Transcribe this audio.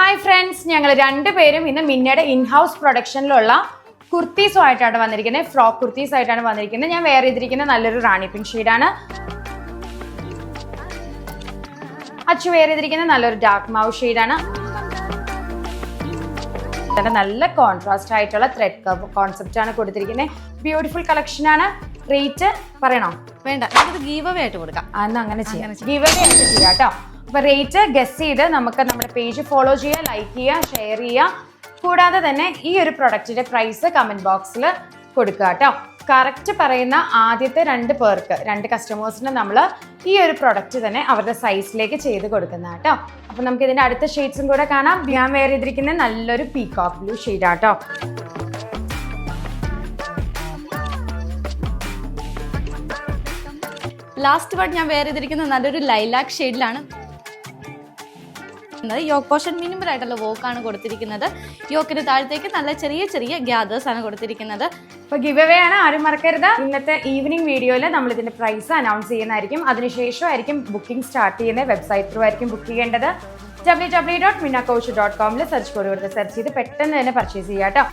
Hi friends, ഞങ്ങൾ രണ്ടുപേരും ഇന്ന് മിന്നയുടെ ഇൻഹൗസ് പ്രൊഡക്ഷനിലുള്ള കുർത്തീസുമായിട്ടാണ് വന്നിരിക്കുന്നത്. ഫ്രോക്ക് കുർത്തീസ് ആയിട്ടാണ് വന്നിരിക്കുന്നത്. ഞാൻ വെയർ ചെയ്തിരിക്കുന്ന നല്ലൊരു റാണി പിങ്ക് ഷെയ്ഡാണ്. അച്ചു വെയർ ചെയ്തിരിക്കുന്ന നല്ലൊരു ഡാർക്ക് മൗ ഷെയ്ഡാണ്. നല്ല കോൺട്രാസ്റ്റ് ആയിട്ടുള്ള ത്രെഡ് കർവ് കോൺസെപ്റ്റ് ആണ് കൊടുത്തിരിക്കുന്നത്. ബ്യൂട്ടിഫുൾ കളക്ഷൻ ആണ്. റേറ്റ് പറയണോ? വേണ്ട, നമുക്കൊരു ഗീവ് അവേ ആയിട്ട് കൊടുക്കാം. അന്ന് അങ്ങനെ ചെയ്യാം, ഗീവ് അവേ ആയിട്ട് ചെയ്യാം കേട്ടോ. അപ്പൊ റേറ്റ് ഗസ് ചെയ്ത് നമുക്ക് നമ്മുടെ പേജ് ഫോളോ ചെയ്യുക, ലൈക്ക് ചെയ്യുക, ഷെയർ ചെയ്യുക. കൂടാതെ തന്നെ ഈ ഒരു പ്രൊഡക്റ്റിന്റെ പ്രൈസ് കമന്റ് ബോക്സിൽ കൊടുക്കുക കേട്ടോ. കറക്റ്റ് പറയുന്ന ആദ്യത്തെ രണ്ട് കസ്റ്റമേഴ്സിന് നമ്മൾ ഈ ഒരു പ്രൊഡക്റ്റ് തന്നെ അവരുടെ സൈസിലേക്ക് ചെയ്ത് കൊടുക്കുന്ന കേട്ടോ. അപ്പൊ നമുക്ക് ഇതിന്റെ അടുത്ത ഷെയ്ഡ്സും കൂടെ കാണാം. ഞാൻ വെയർ ചെയ്തിരിക്കുന്ന നല്ലൊരു പീകോക്ക് ബ്ലൂ ഷെയ്ഡാട്ടോ. ലാസ്റ്റ് പാർട്ട് ഞാൻ വെയർ ചെയ്തിരിക്കുന്ന നല്ലൊരു ലൈലാക്ക് ഷെയ്ഡിലാണ്. യോക്ക് പോർഷൻ മിനിമൽ ആയിട്ടുള്ള വോക്കാണ് കൊടുത്തിരിക്കുന്നത്. യോക്കിന് താഴത്തേക്ക് നല്ല ചെറിയ ചെറിയ ഗ്യാദേഴ്സ് ആണ് കൊടുത്തിരിക്കുന്നത്. അപ്പോൾ ഗിവ് അവേ ആണ്, ആരും മറക്കരുത്. ഇന്നത്തെ ഈവനിങ് വീഡിയോയിൽ നമ്മൾ ഇതിന്റെ പ്രൈസ് അനൗൺസ് ചെയ്യുന്നതായിരിക്കും. അതിനുശേഷമായിരിക്കും ബുക്കിംഗ് സ്റ്റാർട്ട് ചെയ്യുന്നത്. വെബ്സൈറ്റ് ത്രൂ ആയിരിക്കും ബുക്ക് ചെയ്യേണ്ടത്. www.minnacoach.com സെർച്ച് ചെയ്ത് പെട്ടെന്ന് തന്നെ പർച്ചേസ് ചെയ്യാം കേട്ടോ.